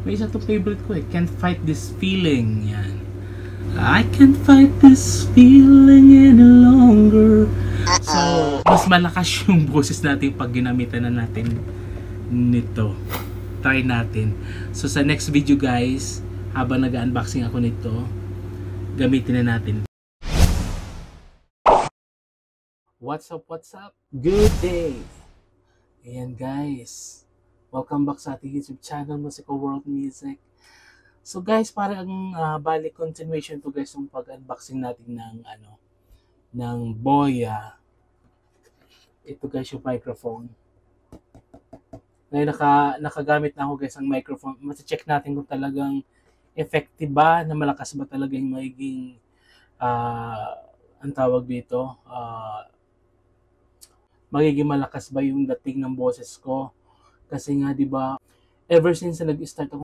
May isa to favorite ko eh. Can't Fight This Feeling. Yan. I can't fight this feeling any longer. So, mas malakas yung boses natin pag ginamitan na natin nito. Try natin. So, sa next video guys, habang nag-unboxing ako nito, gamitin na natin. What's up? What's up? Good day! Ayan guys. Welcome back sa ating YouTube channel, Musical World Music. So guys, parang balik continuation to guys yung pag-unboxing natin ng Boya. Ito guys yung microphone. Ngayon nakagamit na ako guys ang microphone. Mati-check natin kung talagang effective ba, na malakas ba talaga yung magiging ang tawag dito, magiging malakas ba yung dating ng boses ko. Kasi nga 'di ba, ever since na nag-start ako